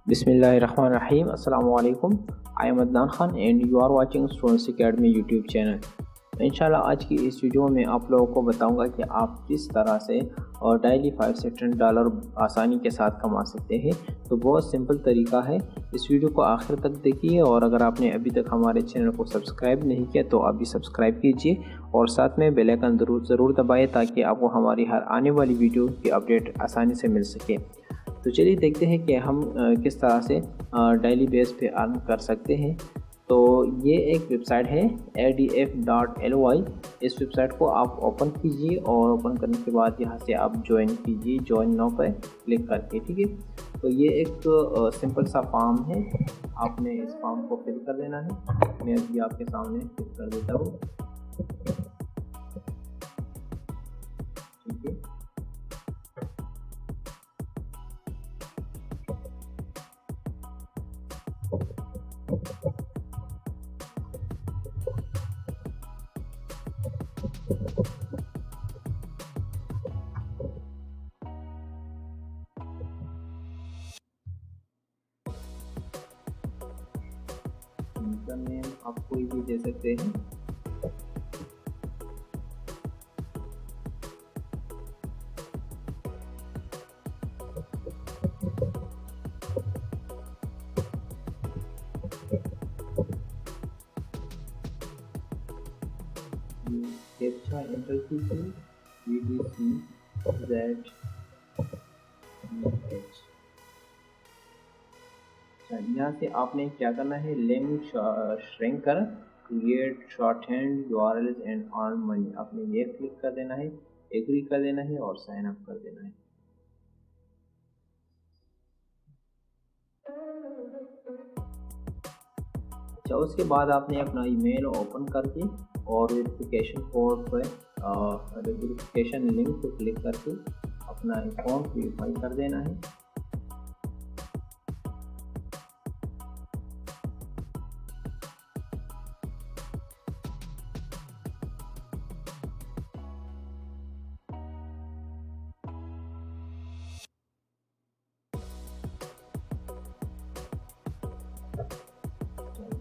Bismillahirrahmanirrahim. Assalamu alaikum. I am Adnan Khan and you are watching Students Academy YouTube channel. इंशाल्लाह आज की इस video में आप लोगों को बताऊंगा कि आप किस तरह से और डेली 5 से 10 डॉलर आसानी के साथ कमा सकते हैं। तो बहुत सिंपल तरीका है। इस वीडियो को आखिर तक देखिए और अगर आपने अभी तक हमारे चैनल को सब्सक्राइब नहीं किया तो अभी सब्सक्राइब कीजिए और साथ में बेल आइकन ज़रूर दबाइए ताकि आपको हमारी हर आने वाली वीडियो की अपडेट आसानी से मिल सके। तो चलिए देखते हैं कि हम किस तरह से डेली बेस पे अर्न कर सकते हैं। तो ये एक वेबसाइट है adf.ly। इस वेबसाइट को आप ओपन कीजिए और ओपन करने के बाद यहाँ से आप ज्वाइन कीजिए, ज्वाइन नाउ पर क्लिक करके, ठीक है। तो ये एक सिंपल सा फॉर्म है, आपने इस फॉर्म को फिल कर देना है। मैं अभी आपके सामने फिल कर देता हूँ, ठीक है। यूजर नेम आप कोई भी दे सकते हैं। कैप्चा एंटर कीजिए VDCZEH। यहाँ से आपने क्या करना है, लिंक श्रिंक कर create short hand URLs and earn money, आपने ये क्लिक कर देना है, एग्री कर देना है और साइन अप कर देना है। अच्छा, उसके बाद आपने अपना ईमेल ओपन करके और वेरिफिकेशन कोड पर वेरिफिकेशन लिंक पर क्लिक करके अपना अकाउंट वेरीफाई कर देना है।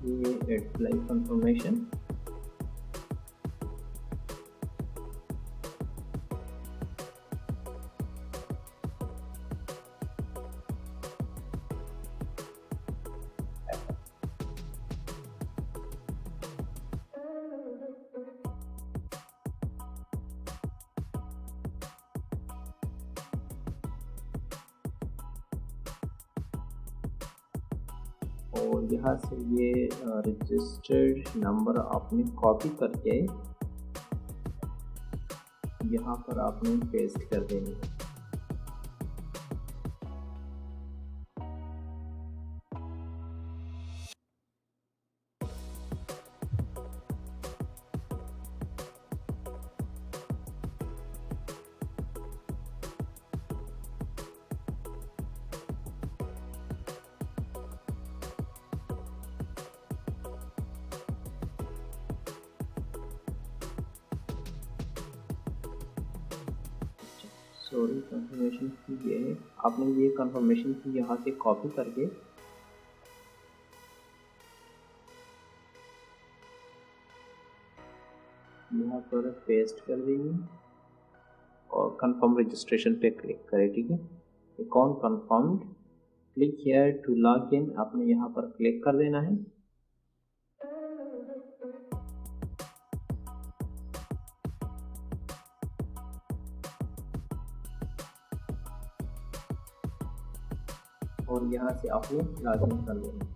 ये अप्लाई कंफर्मेशन, और यहाँ से ये रजिस्टर्ड नंबर आपने कॉपी करके यहाँ पर आपने पेस्ट कर देनी है। सॉरी, कंफर्मेशन की ये है, आपने ये कंफर्मेशन की यहाँ से कॉपी करके यहाँ पर पेस्ट कर देंगे और कंफर्म रजिस्ट्रेशन पे क्लिक करें, ठीक है। Account confirmed, click here to log in, आपने यहाँ पर क्लिक कर देना है। और यहाँ से आपने लॉग इन कर देना है।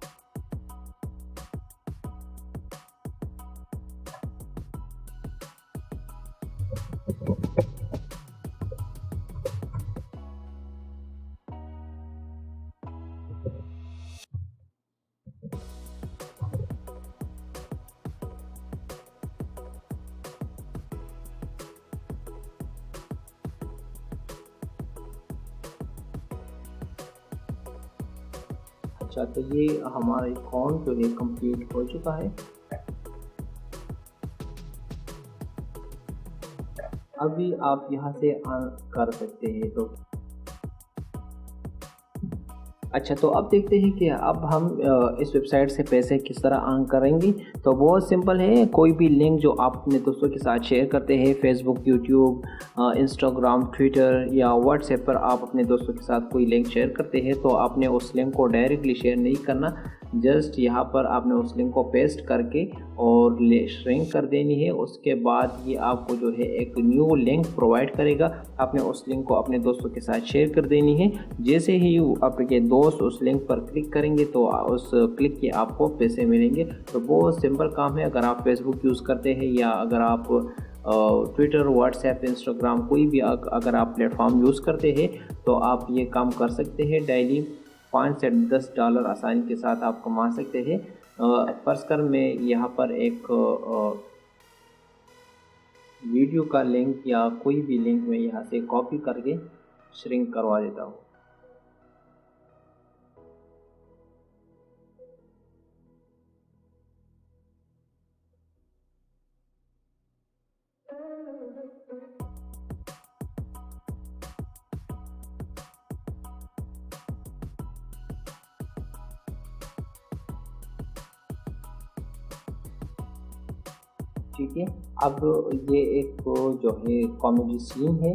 अच्छा, तो ये हमारा अकाउंट जो है कंप्लीट हो चुका है। अभी आप यहाँ से अर्न कर सकते हैं। तो अच्छा, तो अब देखते हैं कि अब हम इस वेबसाइट से पैसे किस तरह अर्न करेंगे। तो बहुत सिंपल है, कोई भी लिंक जो आप अपने दोस्तों के साथ शेयर करते हैं फेसबुक, यूट्यूब, इंस्टाग्राम, ट्विटर या व्हाट्सएप पर आप अपने दोस्तों के साथ कोई लिंक शेयर करते हैं, तो आपने उस लिंक को डायरेक्टली शेयर नहीं करना। जस्ट यहाँ पर आपने उस लिंक को पेस्ट करके और श्रिंक कर देनी है। उसके बाद ये आपको जो है एक न्यू लिंक प्रोवाइड करेगा, आपने उस लिंक को अपने दोस्तों के साथ शेयर कर देनी है। जैसे ही आपके दोस्त उस लिंक पर क्लिक करेंगे तो उस क्लिक के आपको पैसे मिलेंगे। तो बहुत सिंपल काम है। अगर आप फेसबुक यूज़ करते हैं या अगर आप ट्विटर, व्हाट्सएप, इंस्टाग्राम, कोई भी अगर आप प्लेटफॉर्म यूज़ करते हैं तो आप ये काम कर सकते हैं। डेली 5 से 10 डॉलर आसानी के साथ आप कमा सकते हैं। फर्ज कर मैं यहाँ पर एक वीडियो का लिंक या कोई भी लिंक मैं यहाँ से कॉपी करके श्रिंक करवा देता हूँ। ठीक है, अब ये एक जो है कॉमेडी सीन है।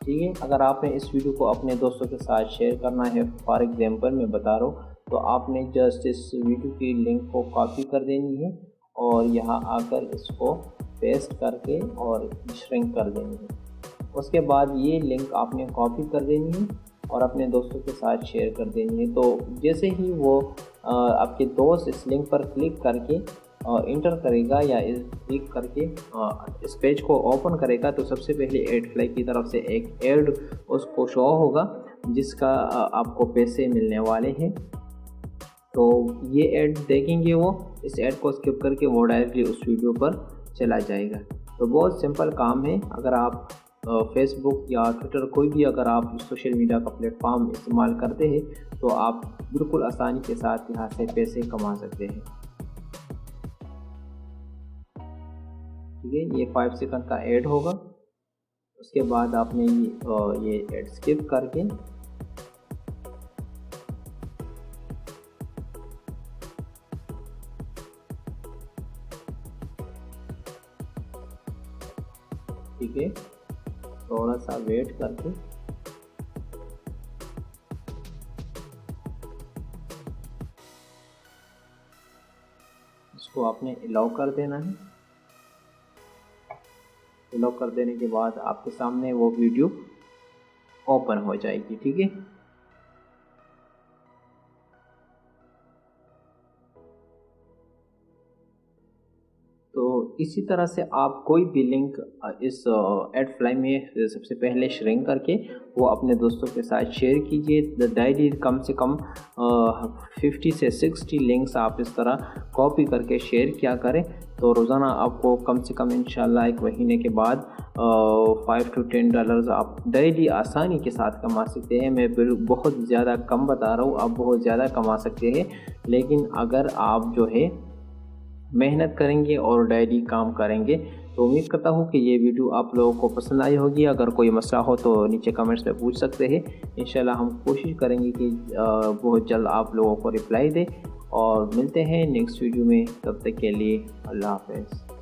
ठीक है, अगर आपने इस वीडियो को अपने दोस्तों के साथ शेयर करना है, फॉर एग्जांपल मैं बता रहा हूँ, तो आपने जस्ट इस वीडियो की लिंक को कॉपी कर देनी है और यहाँ आकर इसको पेस्ट करके और श्रिंक कर देनी है। उसके बाद ये लिंक आपने कॉपी कर देनी है और अपने दोस्तों के साथ शेयर कर देनी है। तो जैसे ही वो आपके दोस्त इस लिंक पर क्लिक करके इंटर करेगा या क्लिक करके इस पेज को ओपन करेगा, तो सबसे पहले एड फ्लाई की तरफ से एक ऐड उसको शो होगा जिसका आपको पैसे मिलने वाले हैं। तो ये ऐड देखेंगे वो, इस ऐड को स्किप करके वो डायरेक्टली उस वीडियो पर चला जाएगा। तो बहुत सिंपल काम है। अगर आप फेसबुक या ट्विटर, कोई भी अगर आप सोशल मीडिया का प्लेटफॉर्म इस्तेमाल करते हैं तो आप बिल्कुल आसानी के साथ यहाँ से पैसे कमा सकते हैं। ठीक है, ये 5 सेकंड का ऐड होगा। उसके बाद आपने ये ऐड स्किप करके ठीक है, थोड़ा सा वेट करके इसको आपने अलाउ कर देना है। अलाउ कर देने के बाद आपके सामने वो वीडियो ओपन हो जाएगी। ठीक है, तो इसी तरह से आप कोई भी लिंक इस एड फ्लाई में सबसे पहले श्रिंक करके वो अपने दोस्तों के साथ शेयर कीजिए। डायरी कम से कम 50 से 60 लिंक्स आप इस तरह कॉपी करके शेयर किया करें, तो रोज़ाना आपको कम से कम इंशाल्लाह 1 महीने के बाद 5 to 10 डॉलर्स आप डेली आसानी के साथ कमा सकते हैं। मैं बहुत ज़्यादा कम बता रहा हूँ, आप बहुत ज़्यादा कमा सकते हैं, लेकिन अगर आप जो है मेहनत करेंगे और डेली काम करेंगे। तो उम्मीद करता हूँ कि ये वीडियो आप लोगों को पसंद आई होगी। अगर कोई मसला हो तो नीचे कमेंट्स में पूछ सकते हैं। इंशाल्लाह हम कोशिश करेंगे कि बहुत जल्द आप लोगों को रिप्लाई दें, और मिलते हैं नेक्स्ट वीडियो में। तब तक के लिए अल्लाह हाफ़िज़।